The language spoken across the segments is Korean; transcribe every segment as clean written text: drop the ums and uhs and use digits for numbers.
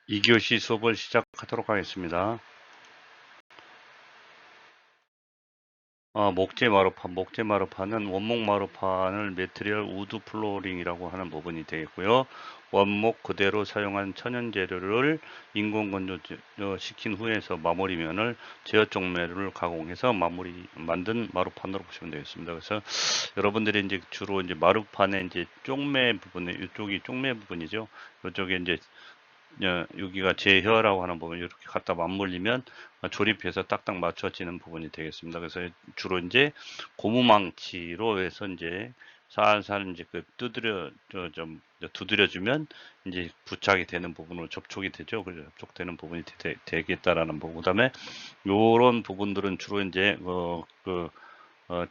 2교시 수업을 시작하도록 하겠습니다. 목재 마루판, 목재 마루판은 원목 마루판을 매트리얼 우드 플로어링이라고 하는 부분이 되겠고요. 원목 그대로 사용한 천연 재료를 인공 건조 시킨 후에서 마무리면을 제어 쪽매를 가공해서 만든 마루판으로 보시면 되겠습니다. 그래서 여러분들이 이제 주로 이제 마루판의 이제 쪽매 부분에, 이쪽이 쪽매 부분이죠. 이쪽에 이제 여기가 제혀라고 하는 부분 이렇게 갖다 맞물리면 조립해서 딱딱 맞춰지는 부분이 되겠습니다. 그래서 주로 이제 고무망치로 해서 이제 살살 이제 그 좀 두드려주면 이제 부착이 되는 부분으로 접촉이 되죠. 그래서 접촉되는 부분이 되겠다라는 부분. 그다음에 요런 부분들은 주로 이제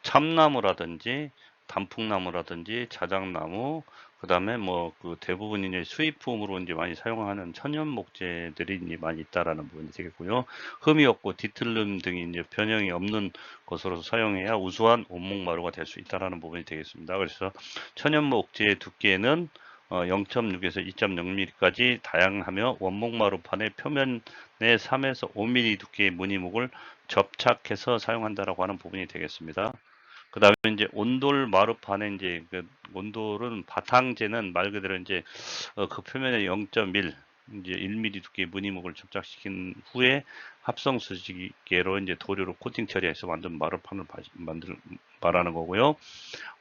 참나무라든지 단풍나무라든지 자작나무, 그 다음에 뭐 그 대부분 이제 수입품으로 이제 많이 사용하는 천연 목재들이 이제 많이 있다라는 부분이 되겠고요. 흠이 없고 뒤틀림 등이 이제 변형이 없는 것으로 사용해야 우수한 원목마루가 될 수 있다라는 부분이 되겠습니다. 그래서 천연 목재의 두께는 0.6에서 2.0mm까지 다양하며 원목마루판의 표면에 3에서 5mm 두께의 무늬목을 접착해서 사용한다라고 하는 부분이 되겠습니다. 그 다음에 이제 온돌 마루판에 이제 그 온돌은 바탕재는 말 그대로 이제 그 표면에 0.1 이제 1mm 두께의 무늬목을 접착시킨 후에 합성 수지개로 이제 도료로 코팅 처리해서 만든 마루판을 말하는 거고요.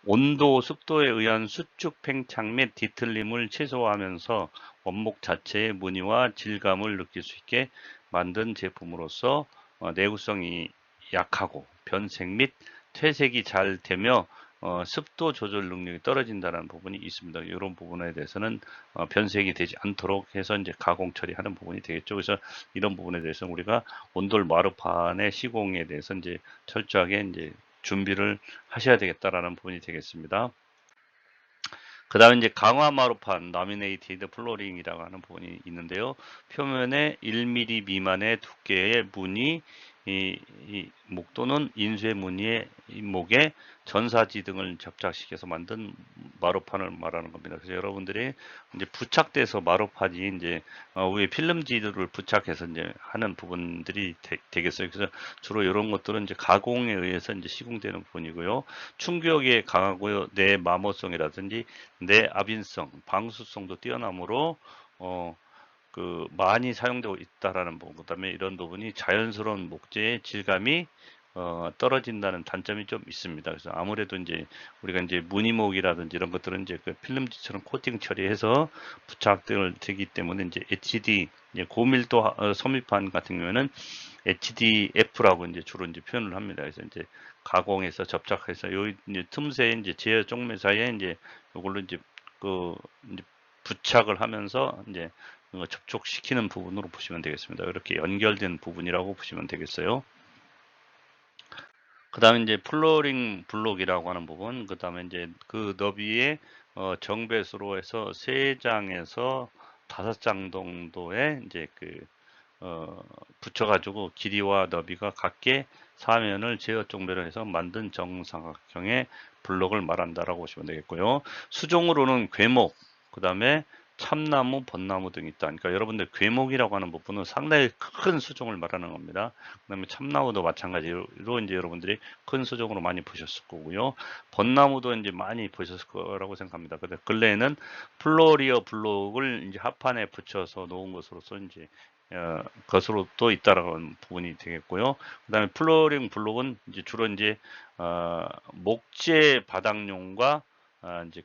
온도, 습도에 의한 수축 팽창 및 뒤틀림을 최소화하면서 원목 자체의 무늬와 질감을 느낄 수 있게 만든 제품으로서 내구성이 약하고 변색 및 퇴색이 잘 되며 습도 조절 능력이 떨어진다는 부분이 있습니다. 이런 부분에 대해서는 변색이 되지 않도록 해서 이제 가공 처리하는 부분이 되겠죠. 그래서 이런 부분에 대해서 우리가 온돌 마루판의 시공에 대해서 이제 철저하게 이제 준비를 하셔야 되겠다라는 부분이 되겠습니다. 그 다음에 이제 강화 마루판, 라미네이티드 플로링이라고 하는 부분이 있는데요. 표면에 1mm 미만의 두께의 무늬, 이 목도는 인쇄 무늬의 목에 전사지 등을 접착시켜서 만든 마루판을 말하는 겁니다. 그래서 여러분들이 이제 부착돼서 마루판이 이제 위에 필름지들을 부착해서 이제 하는 부분들이 되겠어요. 그래서 주로 이런 것들은 이제 가공에 의해서 이제 시공되는 부분이고요. 충격에 강하고요. 내 마모성이라든지 내 압인성, 방수성도 뛰어나므로 많이 사용되고 있다라는 부분, 그다음에 이런 부분이 자연스러운 목재의 질감이 떨어진다는 단점이 좀 있습니다. 그래서 아무래도 이제 우리가 이제 무늬목이라든지 이런 것들은 이제 그 필름지처럼 코팅 처리해서 부착을 되기 때문에 이제 HD 이제 고밀도 섬유판 같은 경우에는 HDF라고 이제 주로 이제 표현을 합니다. 그래서 이제 가공해서 접착해서 요 이제 틈새 이제 제어 쪽매 사이에 이제 요걸로 이제 이제 부착을 하면서 이제 접촉시키는 부분으로 보시면 되겠습니다. 이렇게 연결된 부분이라고 보시면 되겠어요. 그 다음에 이제 플로링 블록이라고 하는 부분, 그 다음에 이제 그 너비에 정배수로 해서 3장에서 5장 정도의 이제 붙여가지고 길이와 너비가 같게 사면을 제어 쪽매로 해서 만든 정사각형의 블록을 말한다라고 보시면 되겠고요. 수종으로는 궤목, 그 다음에 참나무, 벚나무 등이 있다. 그러니까 여러분들 궤목이라고 하는 부분은 상당히 큰 수종을 말하는 겁니다. 그 다음에 참나무도 마찬가지로 이제 여러분들이 큰 수종으로 많이 보셨을 거고요. 벚나무도 이제 많이 보셨을 거라고 생각합니다. 근데 근래에는 플로리어 블록을 이제 합판에 붙여서 놓은 것으로서 이제 것으로 또 있다라는 부분이 되겠고요. 그다음에 플로링 블록은 이제 주로 이제 목재 바닥용과 이제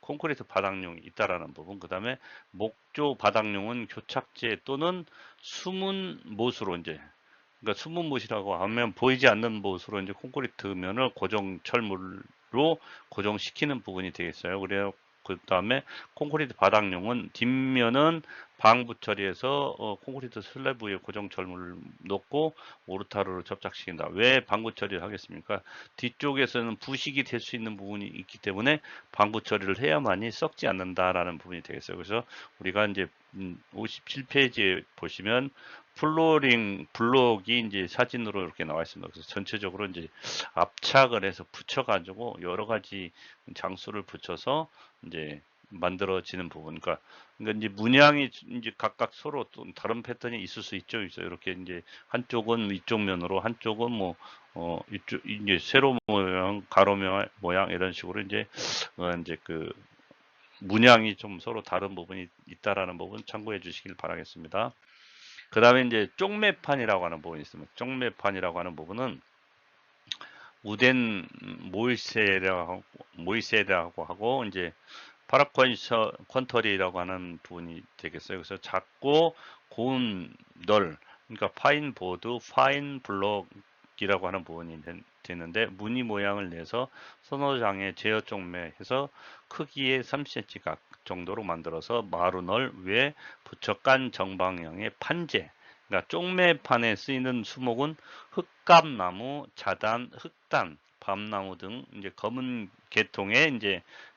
콘크리트 바닥용이 있다라는 부분. 그다음에 목조 바닥용은 교착재 또는 숨은 못으로 이제 그러니까 숨은 못이라고 하면 보이지 않는 못으로 이제 콘크리트 면을 고정 철물로 고정시키는 부분이 되겠어요. 그래요. 그 다음에 콘크리트 바닥용은 뒷면은 방부 처리해서 콘크리트 슬래브 위에 고정 철물을 넣고 모르타르로 접착시킨다. 왜 방부 처리를 하겠습니까? 뒤쪽에서는 부식이 될 수 있는 부분이 있기 때문에 방부 처리를 해야만이 썩지 않는다라는 부분이 되겠어요. 그래서 우리가 이제 57페이지에 보시면 플로링 블록이 이제 사진으로 이렇게 나와 있습니다. 그래서 전체적으로 이제 압착을 해서 붙여가지고 여러 가지 장수를 붙여서 이제 만들어지는 부분. 그러니까 이제 문양이 이제 각각 서로 또 다른 패턴이 있을 수 있죠. 이렇게 이제 한쪽은 위쪽 면으로, 한쪽은 뭐, 이쪽, 이제 세로 모양, 가로 모양, 이런 식으로 이제 그 문양이 좀 서로 다른 부분이 있다라는 부분 참고해 주시길 바라겠습니다. 그 다음에 이제 쪽매판이라고 하는 부분이 있습니다. 쪽매판이라고 하는 부분은 우덴 모이세라고 하고 이제 쿼터리라고 하는 부분이 되겠어요. 그래서 작고 고운 널, 그러니까 파인 보드, 파인 블럭이라고 하는 부분이 되는데 무늬 모양을 내서 서너 장의 제어 쪽매해서 크기의 3cm 각 정도로 만들어서 마루널 위에 붙여 깐 정방향의 판재. 그러니까 쪽매판에 쓰이는 수목은 흑감나무, 자단, 흑단, 밤나무 등 이제 검은 계통의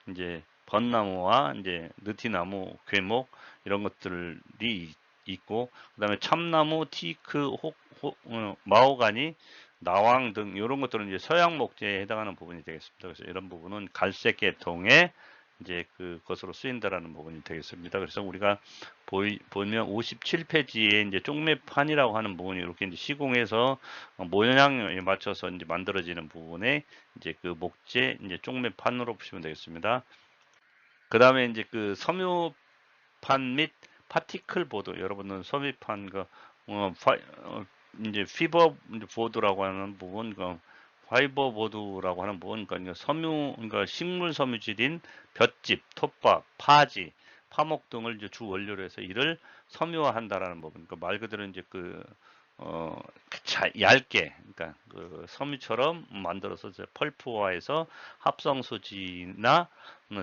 이제 벚나무와 이제 느티나무, 괴목 이런 것들이 있고, 그다음에 참나무, 티크, 마호가니, 나왕 등 이런 것들은 이제 서양 목재에 해당하는 부분이 되겠습니다. 그래서 이런 부분은 갈색 계통의 이제 그것으로 쓰인다라는 부분이 되겠습니다. 그래서 우리가 보면 57페이지에 이제 쪽매판이라고 하는 부분이 이렇게 이제 시공해서 모양에 맞춰서 이제 만들어지는 부분에 이제 그 목재 이제 쪽매판으로 보시면 되겠습니다. 그 다음에 이제 그 섬유판 및 파티클 보드, 여러분은 섬유판 이제 피버 보드라고 하는 부분, 파이버 보드라고 하는 부분, 그러니까 그러니까 식물 섬유질인 볏짚, 톱밥, 파지, 파목 등을 이제 주 원료로 해서 이를 섬유화한다라는 부분. 그러니까 말 그대로 이제 얇게, 그러니까 그 섬유처럼 만들어서 이제 펄프화해서 합성수지나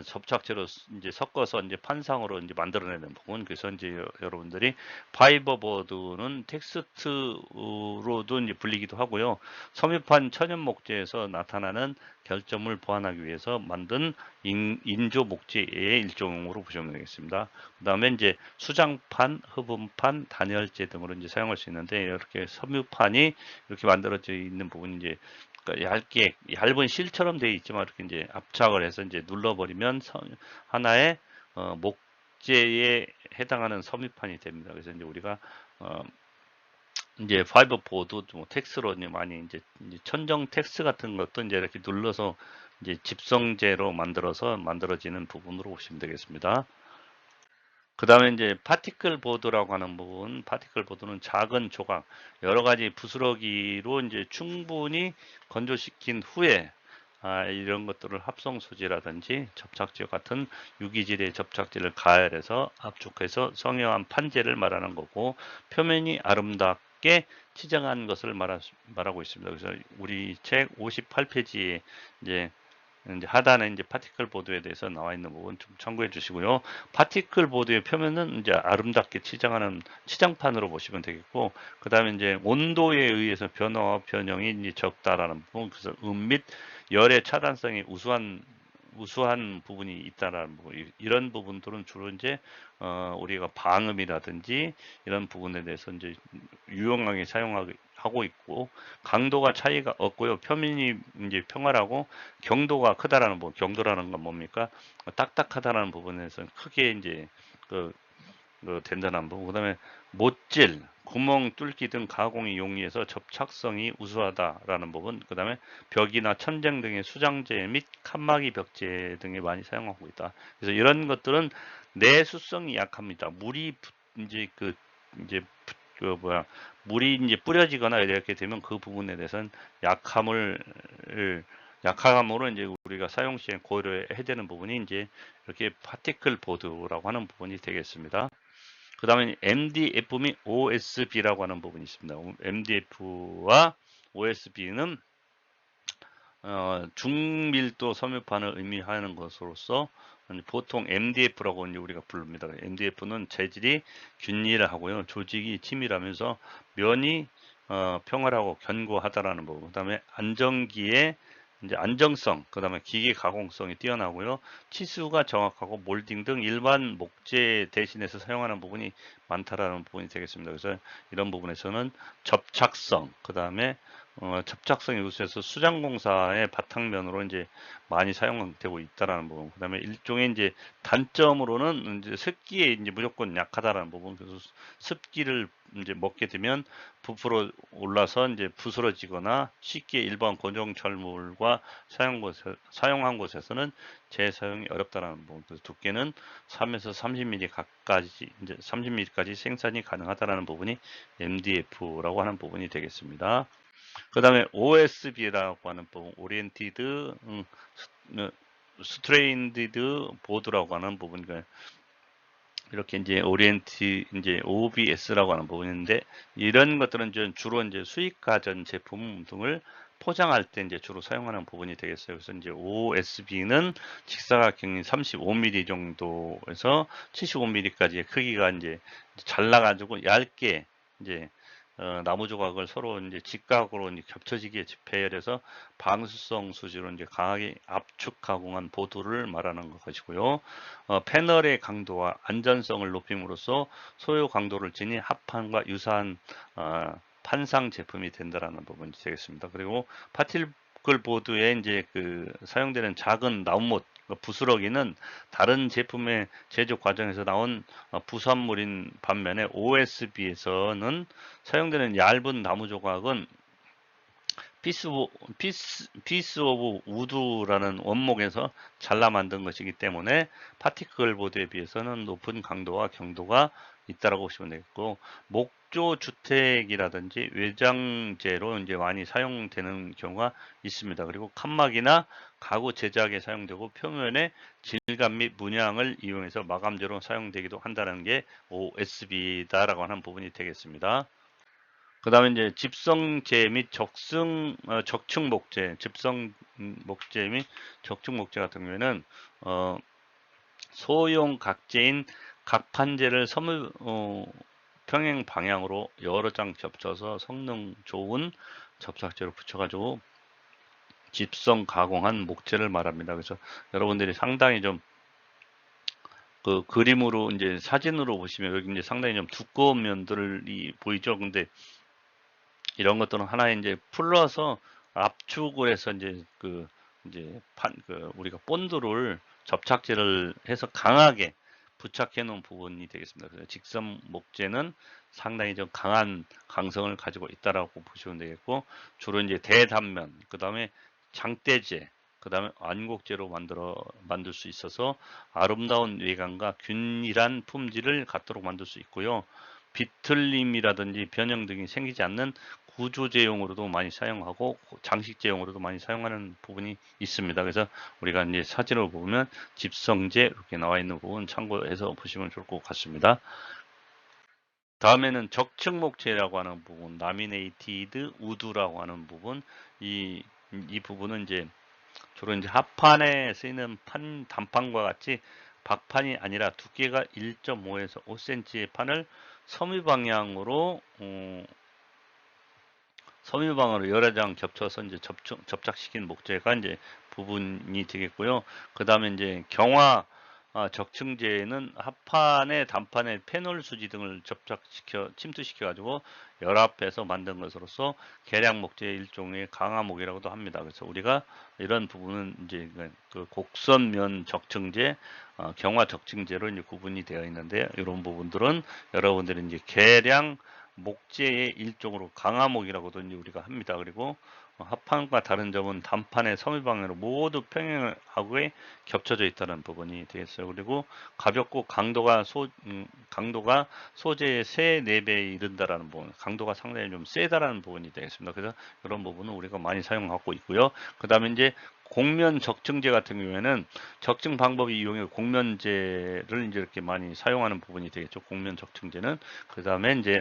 접착제로 이제 섞어서 이제 판상으로 이제 만들어내는 부분. 그래서 이제 여러분들이 파이버보드는 텍스트로도 이제 불리기도 하고요. 섬유판 천연 목재에서 나타나는 결점을 보완하기 위해서 만든 인조 목재의 일종으로 보시면 되겠습니다. 그 다음에 이제 수장판, 흡음판, 단열재 등으로 이제 사용할 수 있는데, 이렇게 섬유판이 이렇게 만들어져 있는 부분이 이제 얇게 얇은 실처럼 되어 있지만 이렇게 이제 압착을 해서 이제 눌러버리면 하나의 목재에 해당하는 섬유판이 됩니다. 그래서 이제 우리가 이제 파이버 보드 뭐 텍스로 많이 이제 천정 텍스 같은 것도 이제 이렇게 눌러서 이제 집성재로 만들어지는 부분으로 보시면 되겠습니다. 그 다음에 이제 파티클 보드라고 하는 부분, 파티클 보드는 작은 조각, 여러 가지 부스러기로 이제 충분히 건조시킨 후에 이런 것들을 합성 수지라든지 접착제 같은 유기질의 접착제를 가열해서 압축해서 성형한 판재를 말하는 거고, 표면이 아름답게 치장한 것을 말하고 있습니다. 그래서 우리 책 58페이지에 이제 하단에 이제 파티클 보드에 대해서 나와 있는 부분 좀 참고해 주시고요. 파티클 보드의 표면은 이제 아름답게 치장하는 치장판으로 보시면 되겠고, 그 다음에 이제 온도에 의해서 변화와 변형이 이제 적다라는 부분, 그래서 및 열의 차단성이 우수한 부분이 있다라는 부분, 이런 부분들은 주로 이제 우리가 방음이라든지 이런 부분에 대해서 이제 유용하게 사용하고 있고, 강도가 차이가 없고요. 표면이 이제 평활하고 경도가 크다라는 부분, 경도라는 건 뭡니까? 딱딱하다라는 부분에서 크게 이제 된다는 부분. 그다음에 못질, 구멍 뚫기 등 가공이 용이해서 접착성이 우수하다라는 부분. 그다음에 벽이나 천장 등의 수장재 및 칸막이 벽재 등에 많이 사용하고 있다. 그래서 이런 것들은 내수성이 약합니다. 물이 이제 이제 물이 이제 뿌려지거나 이렇게 되면 그 부분에 대해서는 약함으로 이제 우리가 사용 시에 고려해야 되는 부분이 이제 이렇게 파티클 보드라고 하는 부분이 되겠습니다. 그 다음에 MDF 및 OSB라고 하는 부분이 있습니다. MDF와 OSB는 중밀도 섬유판을 의미하는 것으로서 보통 MDF라고 이제 우리가 부릅니다. MDF는 재질이 균일하고요, 조직이 치밀하면서 면이 평활하고 견고하다라는 부분. 그다음에 안정기의 이제 안정성, 그다음에 기계 가공성이 뛰어나고요, 치수가 정확하고 몰딩 등 일반 목재 대신해서 사용하는 부분이 많다라는 부분이 되겠습니다. 그래서 이런 부분에서는 접착성, 그다음에 접착성이 우수해서 수장공사의 바탕면으로 이제 많이 사용되고 있다라는 부분. 그다음에 일종의 이제 단점으로는 이제 습기에 이제 무조건 약하다라는 부분. 그래서 습기를 이제 먹게 되면 부풀어 올라서 이제 부스러지거나 쉽게 일반 고정철물과 사용한 곳에서는 재사용이 어렵다라는 부분. 그래서 두께는 3에서 30mm 각까지 이제 30mm까지 생산이 가능하다라는 부분이 MDF라고 하는 부분이 되겠습니다. 그 다음에 OSB라고 하는 부분, 오리엔티드 스트레인디드 보드라고 하는 부분, 이렇게 이제 이제 OBS라고 하는 부분인데, 이런 것들은 주로 이제 수익 가전 제품 등을 포장할 때 이제 주로 사용하는 부분이 되겠어요. 그래서 이제 OSB는 직사각형이 35mm 정도에서 75mm까지의 크기가 이제 잘라가지고 얇게 이제 나무 조각을 서로 이제 직각으로 이제 겹쳐지게 배열해서 방수성 수지로 이제 강하게 압축 가공한 보드를 말하는 것이고요. 패널의 강도와 안전성을 높임으로써 소요 강도를 지닌 합판과 유사한 판상 제품이 된다라는 부분이 되겠습니다. 그리고 파티클 보드에 이제 사용되는 작은 나무못 부스러기는 다른 제품의 제조 과정에서 나온 부산물인 반면에 OSB에서는 사용되는 얇은 나무 조각은 피스 오브 우드라는 원목에서 잘라 만든 것이기 때문에 파티클 보드에 비해서는 높은 강도와 경도가 있다라고 보시면 되겠고, 목조 주택이라든지 외장재로 이제 많이 사용되는 경우가 있습니다. 그리고 칸막이나 가구 제작에 사용되고 표면의 질감 및 문양을 이용해서 마감재로 사용되기도 한다는 게 OSB다라고 하는 부분이 되겠습니다. 그 다음에 이제 집성재 및 적층 목재, 집성 목재 및 적층 목재 같은 경우에는 소형 각재인 각판재를 평행 방향으로 여러 장 겹쳐서 성능 좋은 접착제로 붙여가지고 집성 가공한 목재를 말합니다. 그래서 여러분들이 상당히 좀 그림으로 이제 사진으로 보시면 여기 이제 상당히 좀 두꺼운 면들이 보이죠. 근데 이런 것들은 하나의 이제 풀러서 압축을 해서 이제 우리가 본드를 접착제를 해서 강하게 부착해 놓은 부분이 되겠습니다. 그래서 직선 목재는 상당히 좀 강한 강성을 가지고 있다라고 보시면 되겠고, 주로 이제 대단면, 그 다음에 장대재, 그 다음에 완곡재로 만들 수 있어서 아름다운 외관과 균일한 품질을 갖도록 만들 수 있고요. 비틀림이라든지 변형 등이 생기지 않는 구조재용으로도 많이 사용하고 장식재용으로도 많이 사용하는 부분이 있습니다. 그래서 우리가 이제 사진을 보면 집성재 이렇게 나와 있는 부분 참고해서 보시면 좋을 것 같습니다. 다음에는 적층목재라고 하는 부분, 라미네이티드 우드라고 하는 부분, 이 부분은 이제 주로 이제 합판에 쓰이는 단판과 같이 박판이 아니라 두께가 1.5에서 5cm의 판을 섬유 방향으로 섬유방으로 여러 장 겹쳐서 이제 접착시킨 목재가 이제 부분이 되겠고요. 그 다음에 이제 경화 적층제는 합판에 단판에 페놀 수지 등을 침투시켜 가지고 열합해서 만든 것으로서 계량 목재의 일종의 강화목이라고도 합니다. 그래서 우리가 이런 부분은 이제 그 곡선면 적층제, 경화 적층제로 이제 구분이 되어 있는데, 이런 부분들은 여러분들이 이제 계량 목재의 일종으로 강화목이라고도 이제 우리가 합니다. 그리고 합판과 다른 점은 단판의 섬유방향으로 모두 평행하고 겹쳐져 있다는 부분이 되겠어요. 그리고 가볍고 강도가 소재의 3, 4배에 이른다라는 부분, 강도가 상당히 좀 세다라는 부분이 되겠습니다. 그래서 그런 부분은 우리가 많이 사용하고 있고요. 그 다음에 이제 곡면 적층제 같은 경우에는 적층 방법이 이용해 곡면제를 이제 이렇게 많이 사용하는 부분이 되겠죠. 곡면 적층제는. 그 다음에 이제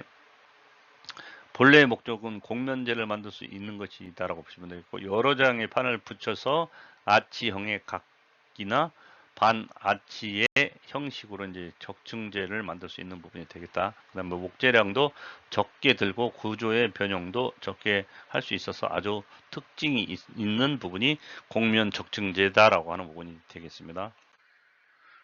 본래의 목적은 곡면제를 만들 수 있는 것이다라고 보시면 되겠고, 여러 장의 판을 붙여서 아치형의 각이나 반 아치의 형식으로 이제 적층제를 만들 수 있는 부분이 되겠다. 그다음에 목재량도 적게 들고 구조의 변형도 적게 할 수 있어서 아주 특징이 있는 부분이 곡면 적층제다라고 하는 부분이 되겠습니다.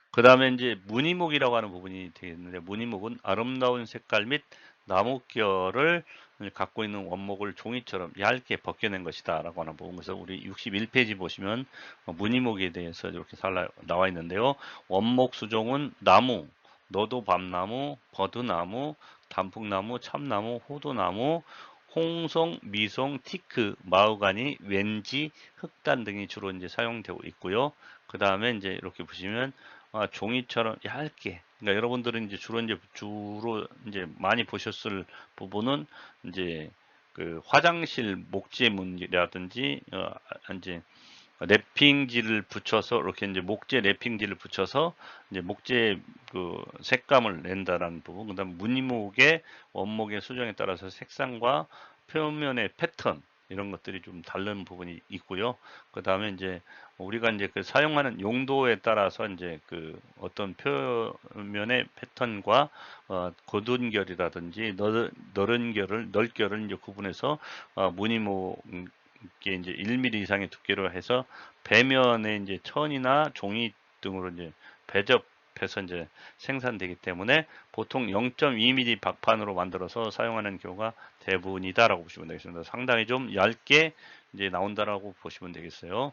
그 다음에 이제 무늬목이라고 하는 부분이 되겠는데, 무늬목은 아름다운 색깔 및 나뭇결을 갖고 있는 원목을 종이처럼 얇게 벗겨낸 것이다 라고 하는 부분. 그래서 우리 61페이지 보시면 무늬목에 대해서 이렇게 나와 있는데요. 원목 수종은 나무, 너도밤나무, 버드나무, 단풍나무, 참나무, 호두나무, 홍송, 미송, 티크, 마우가니, 웬지, 흑단 등이 주로 이제 사용되고 있고요. 그 다음에 이제 이렇게 보시면 종이처럼 얇게, 그러니까 여러분들은 이제 주로 이제 많이 보셨을 부분은 이제 그 화장실 목재문이라든지 이제 랩핑지를 붙여서 이렇게 이제 목재 랩핑지를 붙여서 이제 목재 그 색감을 낸다라는 부분, 그다음 무늬목의 원목의 수정에 따라서 색상과 표면의 패턴 이런 것들이 좀 다른 부분이 있고요. 그 다음에 이제 우리가 이제 그 사용하는 용도에 따라서 이제 그 어떤 표면의 패턴과 곧은 결이라든지 넓은 결을 이제 구분해서 무늬목에 이제 1mm 이상의 두께로 해서 배면에 이제 천이나 종이 등으로 이제 배접해서 이제 생산되기 때문에 보통 0.2mm 박판으로 만들어서 사용하는 경우가 대부분이다라고 보시면 되겠습니다. 상당히 좀 얇게 이제 나온다라고 보시면 되겠어요.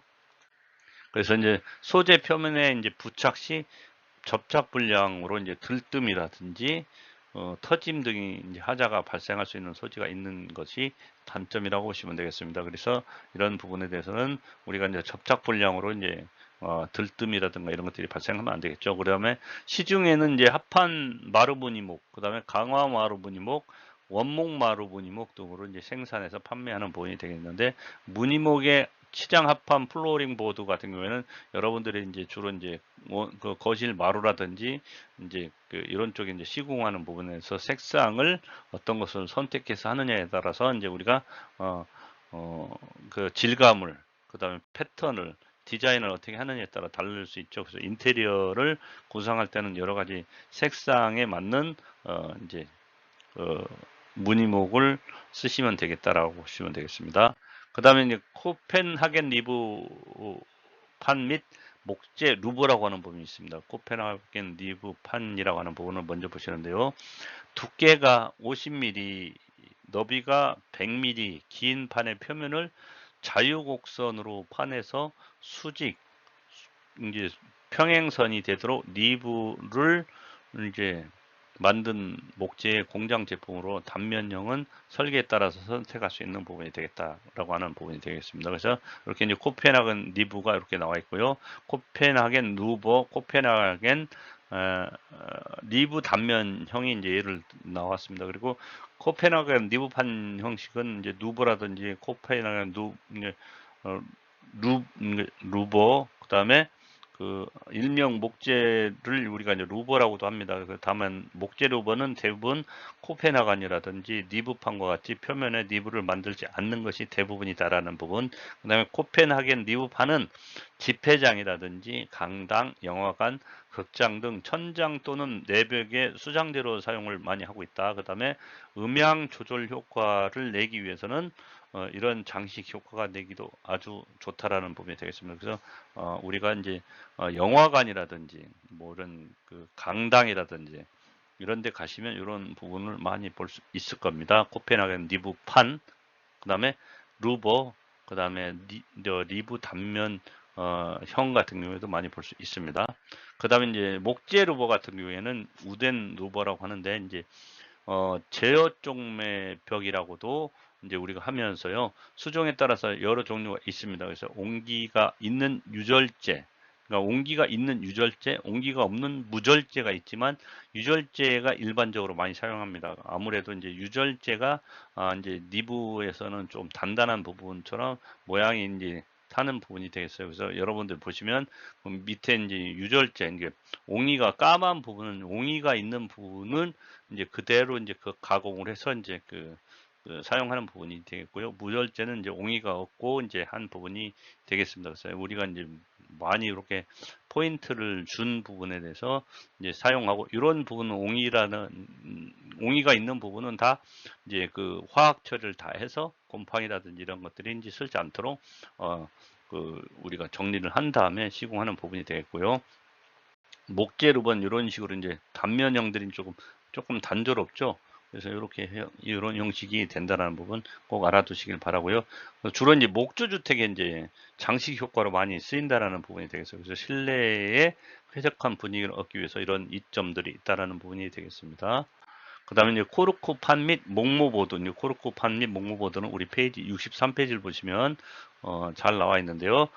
그래서 이제 소재 표면에 이제 부착 시 접착 불량으로 이제 들뜸이라든지 터짐 등이 이제 하자가 발생할 수 있는 소지가 있는 것이 단점이라고 보시면 되겠습니다. 그래서 이런 부분에 대해서는 우리가 이제 접착 불량으로 이제 들뜸이라든가 이런 것들이 발생하면 안 되겠죠. 그다음에 시중에는 이제 합판 마루무늬목, 그다음에 강화 마루무늬목, 원목 마루무늬목 등으로 이제 생산해서 판매하는 부분이 되겠는데, 무늬목의 치장 합판 플로어링 보드 같은 경우에는 여러분들이 이제 주로 이제 그 거실 마루라든지 이제 그 이런 쪽에 이제 시공하는 부분에서 색상을 어떤 것을 선택해서 하느냐에 따라서 이제 우리가 그 질감을, 그다음에 패턴을, 디자인을 어떻게 하느냐에 따라 다를 수 있죠. 그래서 인테리어를 구성할 때는 여러 가지 색상에 맞는 이제 무늬목을 쓰시면 되겠다라고 보시면 되겠습니다. 그 다음에 이제 코펜하겐 리브판 및 목재 루버라고 하는 부분이 있습니다. 코펜하겐 리브판이라고 하는 부분을 먼저 보시는데요. 두께가 50mm, 너비가 100mm 긴 판의 표면을 자유곡선으로 판에서 수직 이제 평행선이 되도록 리브를 이제 만든 목재의 공장 제품으로 단면형은 설계에 따라서 선택할 수 있는 부분이 되겠다라고 하는 부분이 되겠습니다. 그래서 이렇게 이제 코펜하겐 리브가 이렇게 나와 있고요. 코펜하겐 루버, 코펜하겐 리브 단면형이 이제 예를 나왔습니다. 그리고 코펜하겐 리브판 형식은 이제 누버라든지 코펜하겐 루버, 그다음에 그 일명 목재를 우리가 이제 루버라고도 합니다. 다만 목재 루버는 대부분 코펜하겐이라든지 니브판과 같이 표면에 니브를 만들지 않는 것이 대부분이다라는 부분. 그다음에 코펜하겐 니브판은 집회장이라든지 강당, 영화관, 극장 등 천장 또는 내벽의 수장재로 사용을 많이 하고 있다. 그다음에 음향 조절 효과를 내기 위해서는 이런 장식 효과가 내기도 아주 좋다라는 부분이 되겠습니다. 그래서 우리가 이제 영화관이라든지 뭐 이런 그 강당이라든지 이런 데 가시면 이런 부분을 많이 볼 수 있을 겁니다. 코펜하겐 리브판, 그 다음에 루버, 그 다음에 리브 단면 형 같은 경우에도 많이 볼 수 있습니다. 그 다음에 이제 목재 루버 같은 경우에는 우덴 루버라고 하는데, 이제 제어 쪽매 벽이라고도 이제 우리가 하면서요, 수종에 따라서 여러 종류가 있습니다. 그래서 온기가 있는 유절제, 그러니까 온기가 있는 유절제, 온기가 없는 무절제가 있지만 유절제가 일반적으로 많이 사용합니다. 아무래도 이제 유절제가 이제 니브에서는 좀 단단한 부분처럼 모양이 이제 타는 부분이 되겠어요. 그래서 여러분들 보시면 밑에 이제 유절제, 이게 옹이가 까만 부분은, 옹이가 있는 부분은 이제 그대로 이제 그 가공을 해서 이제 그 사용하는 부분이 되겠고요. 무절제는 이제 옹이가 없고 이제 한 부분이 되겠습니다. 그래서 우리가 이제 많이 이렇게 포인트를 준 부분에 대해서 이제 사용하고, 이런 부분은 옹이가 있는 부분은 다 이제 그 화학 처리를 다 해서 곰팡이라든지 이런 것들이 이제 쓸지 않도록 우리가 정리를 한 다음에 시공하는 부분이 되겠고요. 목재 루번 이런 식으로 이제 단면형들이 조금 단조롭죠. 그래서 이런 형식이 된다는 부분 꼭 알아두시길 바라고요. 주로 이제 목조주택에 이제 장식 효과로 많이 쓰인다라는 부분이 되겠어요. 그래서 실내에 쾌적한 분위기를 얻기 위해서 이런 이점들이 있다라는 부분이 되겠습니다. 그 다음에 이제 코르크판 및 목모보드, 이제 코르크판 및 목모보드는 우리 페이지 63페이지를 보시면 잘 나와 있는데요.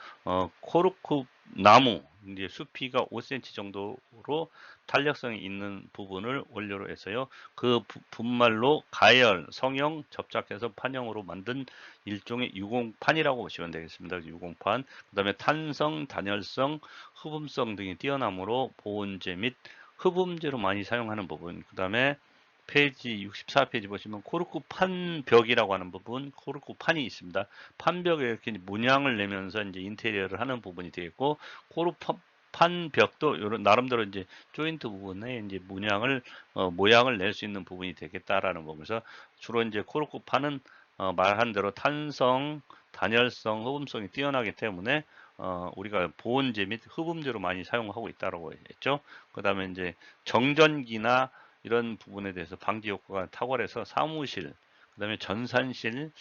코르크 나무, 이제 수피가 5cm 정도로 탄력성이 있는 부분을 원료로 해서요. 그 분말로 가열, 성형, 접착해서 판형으로 만든 일종의 유공판이라고 보시면 되겠습니다. 유공판. 그 다음에 탄성, 단열성, 흡음성 등이 뛰어나므로 보온재 및 흡음재로 많이 사용하는 부분. 그 다음에 페이지 64페이지 보시면 코르크 판벽이라고 하는 부분, 코르크 판이 있습니다. 판벽에 이렇게 문양을 내면서 이제 인테리어를 하는 부분이 되겠고, 코르크 판벽도 이런 나름대로 이제 조인트 부분에 이제 모양을 낼 수 있는 부분이 되겠다라는 부분에서 주로 이제 코르크 판은 말한 대로 탄성, 단열성, 흡음성이 뛰어나기 때문에 우리가 보온재 및 흡음재로 많이 사용하고 있다고 했죠. 그 다음에 이제 정전기나 이런 부분에 대해서 방지 효과가 탁월해서 사무실, 그다음에 전산실,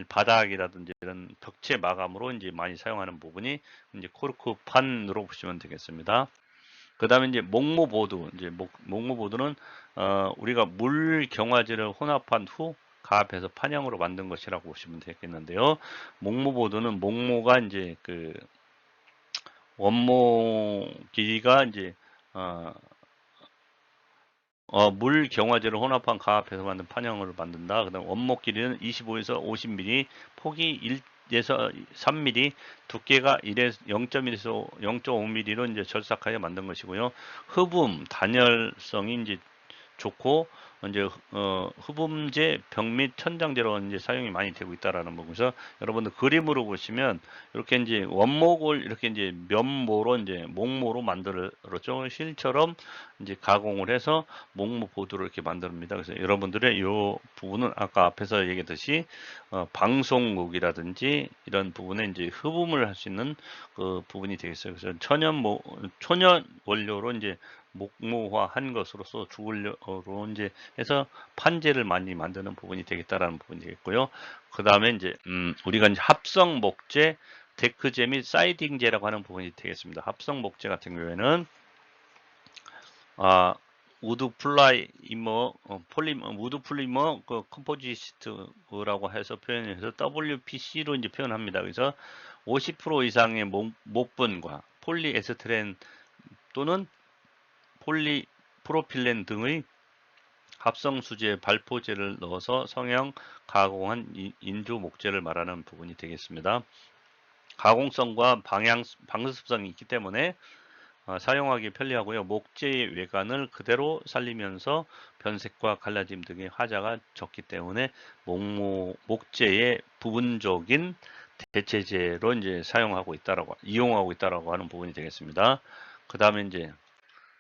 바닥이라든지 이런 벽체 마감으로 이제 많이 사용하는 부분이 이제 코르크판으로 보시면 되겠습니다. 그다음에 이제 목모보드, 이제 목모보드는 우리가 물 경화제를 혼합한 후 가압해서 판형으로 만든 것이라고 보시면 되겠는데요. 목모보드는 목모가 이제 그 원모 길이가 이제 어, 물 경화제를 혼합한 가압해서 만든 판형을 만든다. 그다음 원목 길이는 25에서 50mm, 폭이 1에서 3mm, 두께가 1에서 0.1에서 0.5mm로 이제 절삭하여 만든 것이고요. 흡음, 단열성이 이제 좋고 이제 흡음재, 벽 및 천장재로 이제 사용이 많이 되고 있다라는 부분에서 여러분들 그림으로 보시면 이렇게 이제 원목을 이렇게 이제 면모로 이제 목모로 만들었죠. 실처럼 이제 가공을 해서 목모 보드로 이렇게 만듭니다. 그래서 여러분들의 이 부분은 아까 앞에서 얘기했듯이 방송국이라든지 이런 부분에 이제 흡음을 할 수 있는 그 부분이 되겠어요. 그래서 천연 원료로 이제 목모화한 것으로서 주원료로 이제 해서 판재를 많이 만드는 부분이 되겠다라는 부분이 되겠고요. 그 다음에 이제 우리가 이제 합성 목재, 데크재 및 사이딩재라고 하는 부분이 되겠습니다. 합성 목재 같은 경우에는 우드 플라이머, 우드 플리머 컴포지트라고 해서 표현해서 WPC로 이제 표현합니다. 그래서 50% 이상의 목분과 폴리에스테렌 또는 프로필렌 등의 합성 수제 발포제를 넣어서 성형 가공한 인조 목재를 말하는 부분이 되겠습니다. 가공성과 방습성이 있기 때문에 사용하기 편리하고요. 목재의 외관을 그대로 살리면서 변색과 갈라짐 등의 하자가 적기 때문에 목재의 부분적인 대체재로 이제 이용하고 있다라고 하는 부분이 되겠습니다. 그 다음에 이제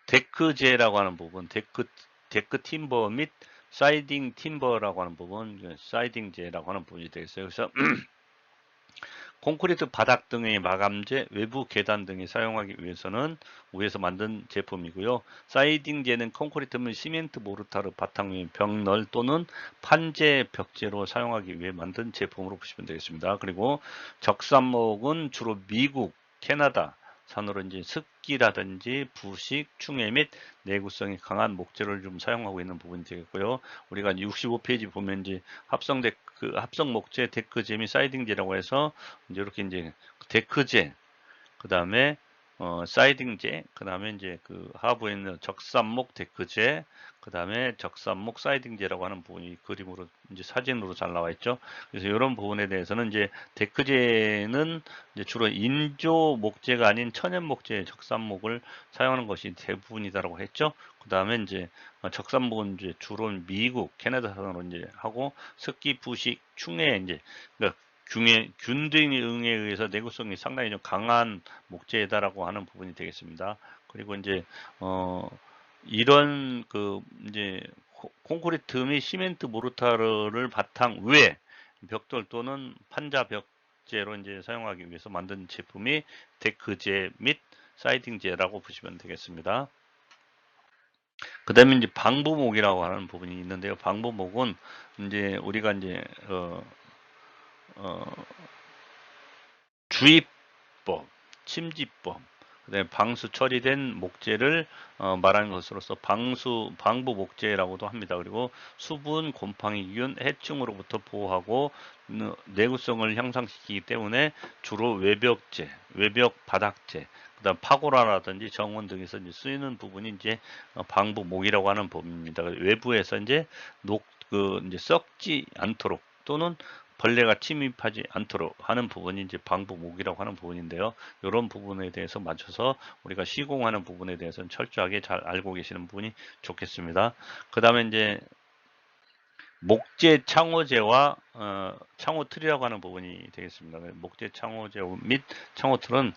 데크재라고 하는 부분, 데크 팀버 및 사이딩 팀버라고 하는 부분, 사이딩재라고 하는 부분이 되겠어요. 그래서 콘크리트 바닥 등의 마감재, 외부 계단 등에 사용하기 위해서는 위에서 만든 제품이고요. 사이딩재는 콘크리트 및 시멘트 모르타르 바탕 위에 벽널 또는 판재 벽재로 사용하기 위해 만든 제품으로 보시면 되겠습니다. 그리고 적산목은 주로 미국, 캐나다 산으로 이제 습기라든지 부식, 충해 및 내구성이 강한 목재를 좀 사용하고 있는 부분이 되겠고요. 우리가 65페이지 보면 이제 합성 목재, 데크재 및 사이딩재라고 해서 이제 이렇게 데크재, 그 다음에 사이딩재, 그 다음에 이제 그 하부에 있는 적산목 데크재, 그 다음에 적산목 사이딩재라고 하는 부분이 그림으로 이제 사진으로 잘 나와 있죠. 그래서 이런 부분에 대해서는 이제 데크재는 이제 주로 인조 목재가 아닌 천연 목재 적산목을 사용하는 것이 대부분이다라고 했죠. 그 다음에 이제 적산목은 이제 주로 미국, 캐나다산으로 이제 하고 습기, 부식, 충해 이제 그러니까 균등의 응에 의해서 내구성이 상당히 좀 강한 목재다라고 하는 부분이 되겠습니다. 그리고 이제 이런 그 이제 콘크리트 및 시멘트 모르타르를 바탕 위에 벽돌 또는 판자 벽재로 이제 사용하기 위해서 만든 제품이 데크재 및 사이딩재라고 보시면 되겠습니다. 그다음에 이제 방부목이라고 하는 부분이 있는데요. 방부목은 이제 우리가 이제 어, 주입법, 침지법, 그다음에 방수 처리된 목재를 말하는 것으로서 방부 목재라고도 합니다. 그리고 수분, 곰팡이균, 해충으로부터 보호하고 내구성을 향상시키기 때문에 주로 외벽재, 외벽 바닥재, 그다음 파고라라든지 정원 등에서 이제 쓰이는 부분이 이제 방부목이라고 하는 부분입니다. 외부에서 이제 이제 썩지 않도록 또는 벌레가 침입하지 않도록 하는 부분이 이제 방부목이라고 하는 부분인데요. 이런 부분에 대해서 맞춰서 우리가 시공하는 부분에 대해서는 철저하게 잘 알고 계시는 부분이 좋겠습니다. 그 다음에 이제 목재 창호재와 창호틀이라고 하는 부분이 되겠습니다. 목재 창호재 및 창호틀은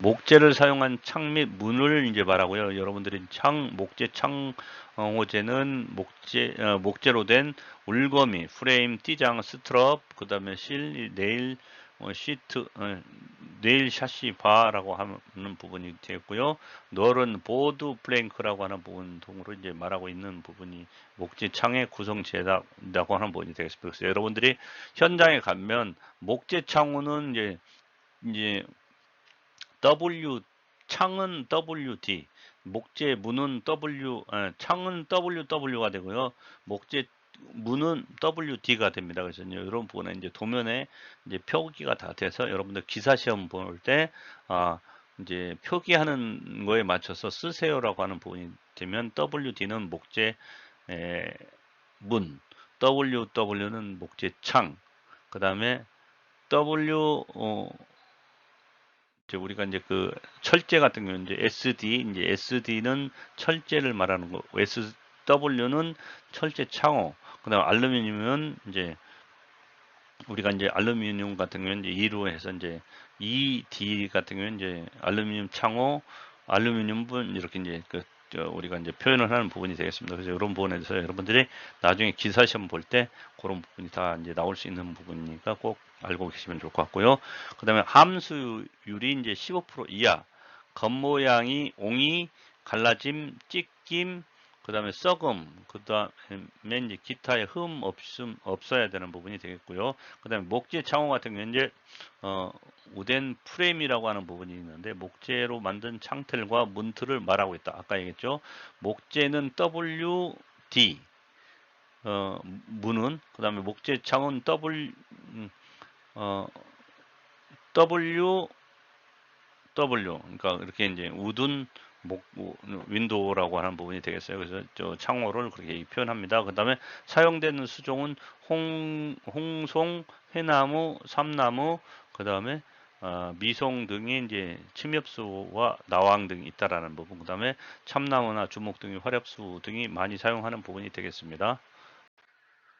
목재를 사용한 창 및 문을 이제 말하고요. 여러분들이 목재 창호재는 목재로 된 울거미, 프레임, 띠장, 스트럽, 그 다음에 네일, 시트, 네일 샤시 바라고 하는 부분이 되겠고요. 널은 보드 플랭크라고 하는 부분 등으로 이제 말하고 있는 부분이 목재 창의 구성재라고 하는 부분이 되겠습니다. 그래서 여러분들이 현장에 가면 목재 창호는 이제 W 창은 WD, 목재 문은 창은 WW가 되고요. 목재 문은 WD가 됩니다. 그래서 이런 부분은 이제 도면에 이제 표기가 다 돼서 여러분들 기사 시험 볼 때 이제 표기하는 거에 맞춰서 쓰세요라고 하는 부분이 되면 WD는 목재 문, WW는 목재 창, 그 다음에 W 이제 우리가 이제 그 철제 같은 경우는 이제 SD는 철제를 말하는 거, SW는 철제 창호, 그다음 알루미늄은 이제 우리가 이제 알루미늄 같은 경우는 이제 2로 해서 이제 ED 같은 경우는 이제 알루미늄 창호, 알루미늄 분 이렇게 이제 우리가 이제 표현을 하는 부분이 되겠습니다. 그래서 이런 부분에 대해서 여러분들이 나중에 기사 시험 볼 때 그런 부분이 다 이제 나올 수 있는 부분이니까 꼭 알고 계시면 좋을 것 같고요. 그다음에 함수율이 이제 15% 이하, 겉모양이 옹이, 갈라짐, 찢김, 그 다음에 썩음, 그 다음에 이제 기타의 흠 없어야 되는 부분이 되겠고요. 그 다음에 목재 창호 같은 경우는 이제 우덴 프레임이라고 하는 부분이 있는데 목재로 만든 창틀과 문틀을 말하고 있다. 아까 얘기했죠. 목재는 WD, 문은 그 다음에 목재 창은 어, W 그러니까 이렇게 이제 우둔 윈도우라고 하는 부분이 되겠어요. 그래서 저 창호를 그렇게 표현합니다. 그 다음에 사용되는 수종은 홍송, 해나무, 삼나무, 그 다음에 미송 등이 이제 침엽수와 나왕 등이 있다라는 부분, 그 다음에 참나무나 주목 등의 화렵수 등이 많이 사용하는 부분이 되겠습니다.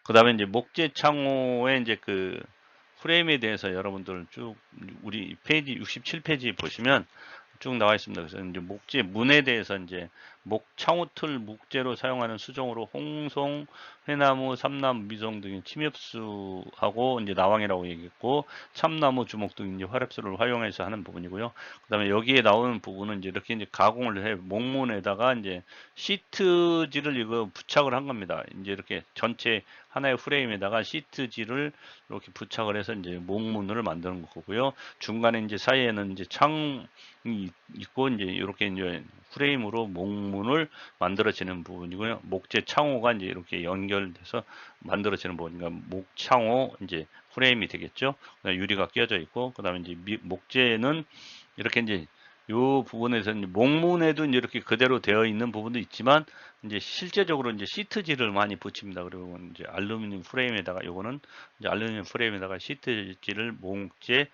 그 다음에 이제 목재 창호의 이제 그 프레임에 대해서 여러분들 쭉 우리 페이지 67페이지 보시면 쭉 나와 있습니다. 그래서 이제 목재 문에 대해서 이제 창호틀 목재로 사용하는 수종으로 홍송, 회나무, 삼나무, 미송 등의 침엽수하고 이제 나왕이라고 얘기했고 참나무, 주목 등 이제 화렵수를 활용해서 하는 부분이고요. 그다음에 여기에 나오는 부분은 이제 이렇게 이제 가공을 해 목문에다가 이제 시트지를 이거 부착을 한 겁니다. 이제 이렇게 전체 하나의 프레임에다가 시트지를 이렇게 부착을 해서 이제 목문을 만드는 거고요. 중간에 이제 사이에는 이제 창이 있고 이제 이렇게 이제 프레임으로 목문을 만들어지는 부분이고요. 목재 창호가 이제 이렇게 연결돼서 만들어지는 부분이니까 목창호 이제 프레임이 되겠죠. 유리가 끼어져 있고 그다음에 이제 목재는 이렇게 이제 요 부분에서 이제 목문에도 이제 이렇게 그대로 되어 있는 부분도 있지만 이제 실제적으로 이제 시트지를 많이 붙입니다. 그리고 이제 알루미늄 프레임에다가 요거는 이제 알루미늄 프레임에다가 시트지를 목재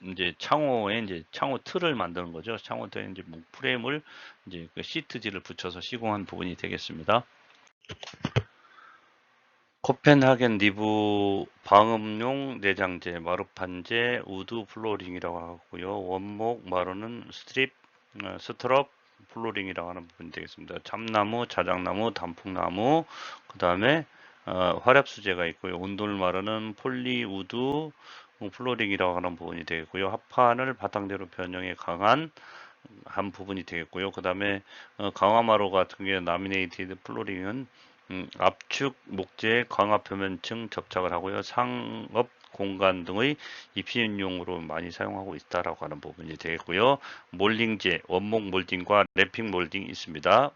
이제 창호에 이제 창호 틀을 만드는 거죠. 창호 틀에 이제 목 프레임을 이제 그 시트지를 붙여서 시공한 부분이 되겠습니다. 코펜하겐 리브 방음용 내장재, 마루판재, 우드 플로링이라고 하고요. 원목 마루는 스트럽 플로링이라고 하는 부분이 되겠습니다. 참나무, 자작나무, 단풍나무, 그 다음에 화렵수재가 있고요. 온돌마루는 폴리우드, 플로링이라고 하는 부분이 되겠고요. 합판을 바탕대로 변형에 강한 한 부분이 되겠고요. 그 다음에 강화마루 같은 경우에 라미네이티드 플로링은 압축 목재 강화 표면층 접착을 하고요. 상업 공간 등의 입신용으로 많이 사용하고 있다라고 하는 부분이 되겠고요. 몰딩재, 원목 몰딩과 랩핑 몰딩이 있습니다.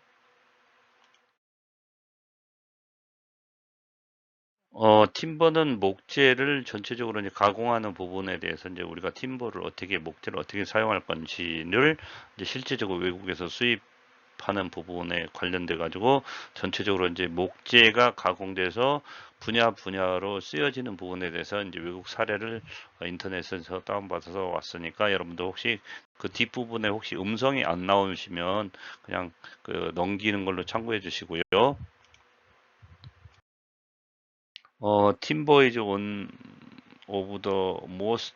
팀버는 목재를 전체적으로 이제 가공하는 부분에 대해서 이제 우리가 팀버를 어떻게 목재를 어떻게 사용할 건지를 이제 실제적으로 외국에서 수입하는 부분에 관련돼 가지고 전체적으로 이제 목재가 가공돼서 분야 분야로 쓰여지는 부분에 대해서 이제 외국 사례를 인터넷에서 다운받아서 왔으니까 여러분들 혹시 그 뒷부분에 혹시 음성이 안 나오시면 그냥 그 넘기는 걸로 참고해 주시고요. Timber is one of the most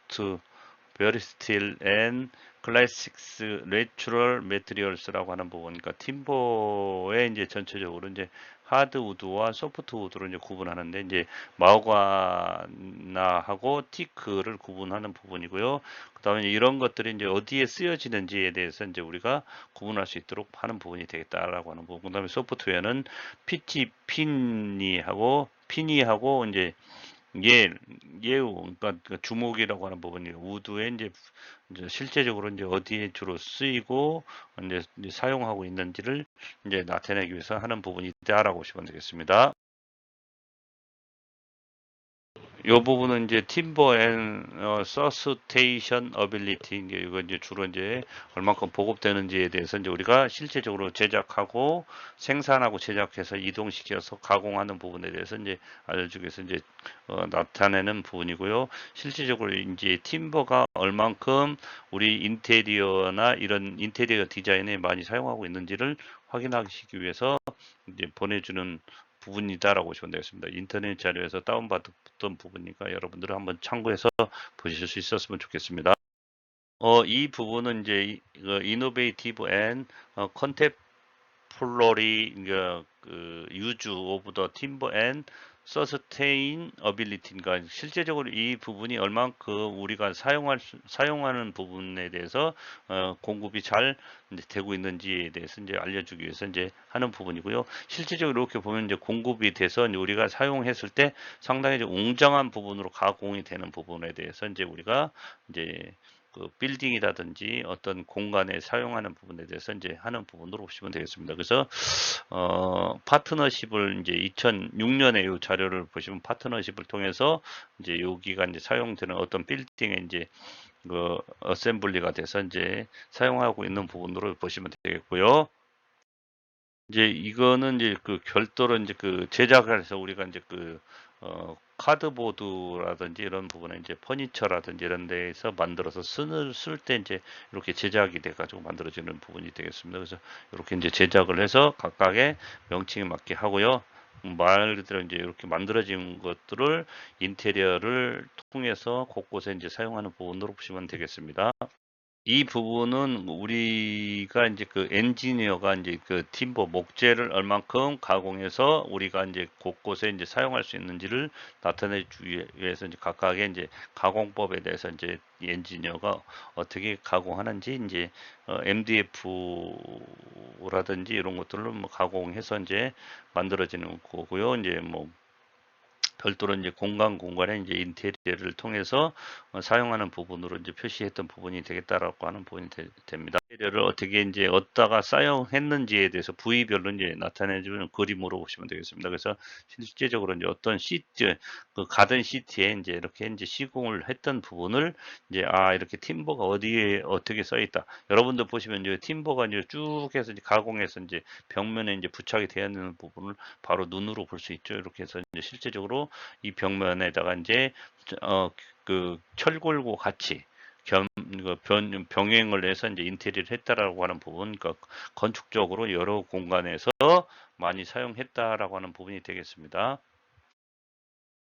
versatile and classics natural materials라고 하는 부분. 그러니까 팀버의 이제 전체적으로 이제 하드우드와 소프트우드로 이제 구분하는데 이제 마호가나하고 티크를 구분하는 부분이고요. 그다음에 이런 것들이 이제 어디에 쓰여지는지에 대해서 이제 우리가 구분할 수 있도록 하는 부분이 되겠다라고 하는 부분. 그다음에 소프트웨어는 피치 피니하고 이제 예, 예우, 그러니까 그 주목이라고 하는 부분이 우드에 이제 실제적으로 이제 어디에 주로 쓰이고 이제 사용하고 있는지를 이제 나타내기 위해서 하는 부분이다라고 보시면 되겠습니다. 이 부분은 이제 팀버 앤 서스테이션 어빌리티 이거 이제 주로 이제 얼만큼 보급되는지에 대해서 이제 우리가 실제적으로 제작하고 생산하고 제작해서 이동시켜서 가공하는 부분에 대해서 이제 알려주기 위해서 이제 나타내는 부분이고요. 실질적으로 이제 팀버가 얼만큼 우리 인테리어나 이런 인테리어 디자인에 많이 사용하고 있는지를 확인하시기 위해서 이제 보내주는 부분이다라고 보시면 되겠습니다. 인터넷 자료에서 다운받았던 부분이니까 여러분들은 한번 참고해서 보실 수 있었으면 좋겠습니다. 이 부분은 이제 이노베이티브 앤 컨템포러리 그 유즈 오브 더 팀버 앤 서스테인 어빌리티인가 실제적으로 이 부분이 얼만큼 우리가 사용하는 부분에 대해서 공급이 잘 이제 되고 있는지에 대해서 이제 알려주기 위해서 이제 하는 부분이고요. 실질적으로 이렇게 보면 이제 공급이 돼서 이제 우리가 사용했을 때 상당히 좀 웅장한 부분으로 가공이 되는 부분에 대해서 이제 우리가 이제 그 빌딩이라든지 어떤 공간에 사용하는 부분에 대해서 이제 하는 부분으로 보시면 되겠습니다. 그래서 파트너십을 이제 2006년에 이 자료를 보시면 파트너십을 통해서 이제 여기가 이제 사용되는 어떤 빌딩에 이제 그 어셈블리가 돼서 이제 사용하고 있는 부분으로 보시면 되겠고요. 이제 이거는 이제 그 별도로 이제 그 제작을 해서 우리가 이제 그 카드보드라든지 이런 부분에 이제 퍼니처라든지 이런 데에서 만들어서 쓸 때 이제 이렇게 제작이 돼 가지고 만들어지는 부분이 되겠습니다. 그래서 이렇게 이제 제작을 해서 각각의 명칭에 맞게 하고요. 말 그대로 이제 이렇게 만들어진 것들을 인테리어를 통해서 곳곳에 이제 사용하는 부분으로 보시면 되겠습니다. 이 부분은 우리가 이제 그 엔지니어가 이제 그 팀버 목재를 얼만큼 가공해서 우리가 이제 곳곳에 이제 사용할 수 있는지를 나타내 주기 위해서 이제 각각의 이제 가공법에 대해서 이제 엔지니어가 어떻게 가공하는지 이제 MDF라든지 이런 것들로 뭐 가공해서 이제 만들어지는 거고요. 이제 뭐 별도로 이제 공간에 이제 인테리어를 통해서 사용하는 부분으로 이제 표시했던 부분이 되겠다라고 하는 부분이 됩니다. 인테리어를 어떻게 이제 어디다가 사용했는지에 대해서 부위별로 이제 나타내주는 그림으로 보시면 되겠습니다. 그래서 실제적으로 이제 어떤 시트, 그 가든 시트에 이제 이렇게 이제 시공을 했던 부분을 이제 이렇게 팀버가 어디에 어떻게 써 있다. 여러분들 보시면 이제 팀버가 이제 쭉 해서 이제 가공해서 이제 벽면에 이제 부착이 되어 있는 부분을 바로 눈으로 볼 수 있죠. 이렇게 해서 이제 실제적으로 이 벽면에다가 이제 그 철골과 같이 병행을 해서 이제 인테리어를 했다라고 하는 부분, 그러니까 건축적으로 여러 공간에서 많이 사용했다라고 하는 부분이 되겠습니다.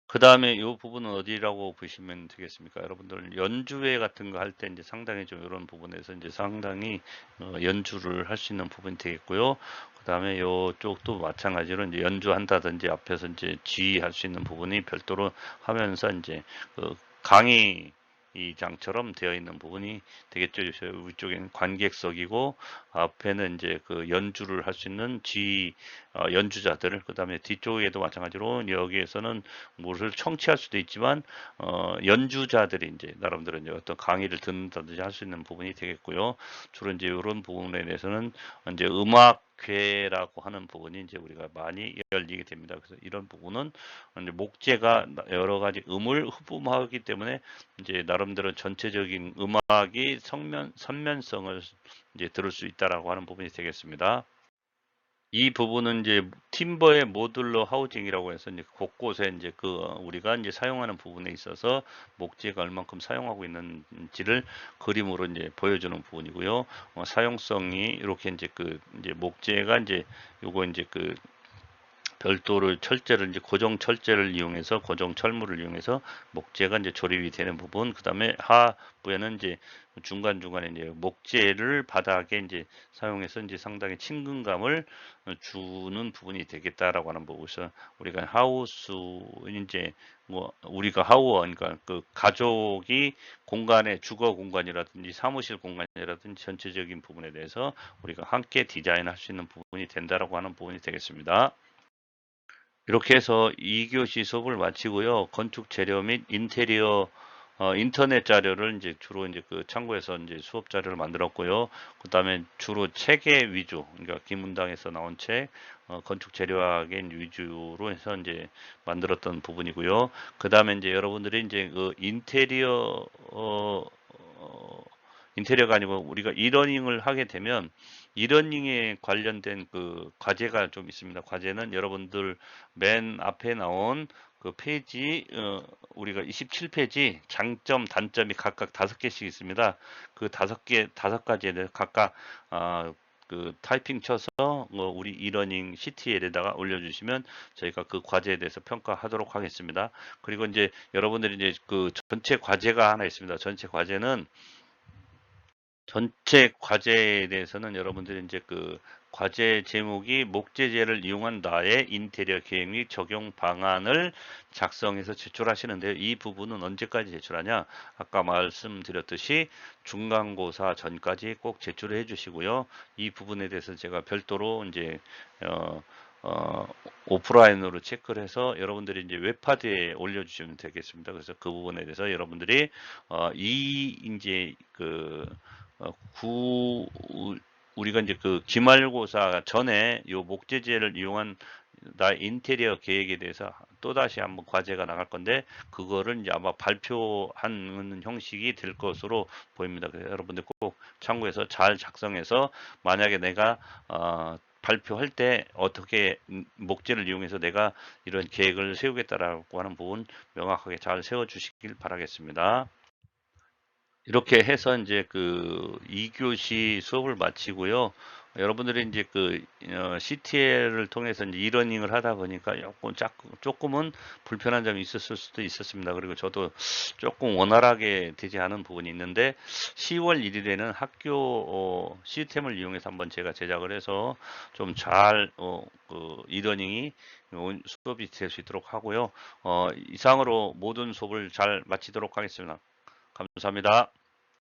그 다음에 이 부분은 어디라고 보시면 되겠습니까? 여러분들 연주회 같은 거 할 때 이제 상당히 좀 이런 부분에서 이제 상당히 연주를 할 수 있는 부분이 되겠고요. 그 다음에 이쪽도 마찬가지로 이제 연주한다든지 앞에서 이제 지휘할 수 있는 부분이 별도로 하면서 이제 그 강의장처럼 되어 있는 부분이 되겠죠. 위쪽에는 관객석이고 앞에는 이제 그 연주를 할 수 있는 연주자들, 그 다음에 뒤쪽에도 마찬가지로 여기에서는 무엇을 청취할 수도 있지만 연주자들이 이제 나름대로 이제 어떤 강의를 듣는다든지 할 수 있는 부분이 되겠고요. 주로 이제 이런 부분에 대해서는 이제 음악회라고 하는 부분이 이제 우리가 많이 열리게 됩니다. 그래서 이런 부분은 이제 목재가 여러 가지 음을 흡음하기 때문에 이제 나름대로 전체적인 음악이 선면성을 이제 들을 수 있다라고 하는 부분이 되겠습니다. 이 부분은 이제 팀버의 모듈러 하우징이라고 해서 이제 곳곳에 이제 우리가 이제 사용하는 부분에 있어서 목재가 얼만큼 사용하고 있는지를 그림으로 이제 보여주는 부분이고요. 사용성이 이렇게 이제 이제 목재가 이제 요거 이제 별도로 철제를 이제 고정 철제를 이용해서 고정 철물을 이용해서 목재가 이제 조립이 되는 부분, 그 다음에 하부에는 이제 중간중간에 이제 목재를 바닥에 이제 사용해서 이제 상당히 친근감을 주는 부분이 되겠다라고 하는 부분에서 우리가 하우스 이제 뭐 우리가 하우어 그러니까 그 가족이 공간의 주거 공간이라든지 사무실 공간이라든지 전체적인 부분에 대해서 우리가 함께 디자인할 수 있는 부분이 된다라고 하는 부분이 되겠습니다. 이렇게 해서 2교시 수업을 마치고요. 건축 재료 및 인테리어 인터넷 자료를 이제 주로 이제 참고해서 이제 수업 자료를 만들었고요. 그다음에 주로 체계 위주, 그러니까 김문당에서 나온 책, 건축 재료학의 위주로 해서 이제 만들었던 부분이고요. 그다음에 이제 여러분들이 이제 인테리어가 아니고 우리가 이러닝을 하게 되면 이러닝에 관련된 과제가 좀 있습니다. 과제는 여러분들 맨 앞에 나온 그 페이지 우리가 27페이지 장점 단점이 각각 5개씩 있습니다. 그 5가지를 각각 타이핑 쳐서 우리 이러닝 CTL에다가 올려주시면 저희가 그 과제에 대해서 평가하도록 하겠습니다. 그리고 이제 여러분들이 이제 전체 과제가 하나 있습니다. 전체 과제에 대해서는 여러분들이 이제 과제 제목이 목재재를 이용한 나의 인테리어 계획 및 적용 방안을 작성해서 제출하시는데요. 이 부분은 언제까지 제출하냐? 아까 말씀드렸듯이 중간고사 전까지 꼭 제출해 주시고요. 이 부분에 대해서 제가 별도로 이제 어, 어, 오프라인으로 체크를 해서 여러분들이 이제 웹하드에 올려주시면 되겠습니다. 그래서 그 부분에 대해서 여러분들이 이제 어, 구 우리가 이제 기말고사 전에 요 목재재를 이용한 나 인테리어 계획에 대해서 또다시 한번 과제가 나갈 건데 그거를 이제 아마 발표하는 형식이 될 것으로 보입니다. 그래서 여러분들 꼭 참고해서 잘 작성해서 만약에 내가 발표할 때 어떻게 목재를 이용해서 내가 이런 계획을 세우겠다라고 하는 부분 명확하게 잘 세워 주시길 바라겠습니다. 이렇게 해서 이제 2교시 수업을 마치고요. 여러분들이 이제 CTL을 통해서 이제 이러닝을 하다 보니까 조금은 불편한 점이 있었을 수도 있었습니다. 그리고 저도 조금 원활하게 되지 않은 부분이 있는데 10월 1일에는 학교 시스템을 이용해서 한번 제가 제작을 해서 좀 잘 이러닝이 수업이 될 수 있도록 하고요. 이상으로 모든 수업을 잘 마치도록 하겠습니다. 감사합니다.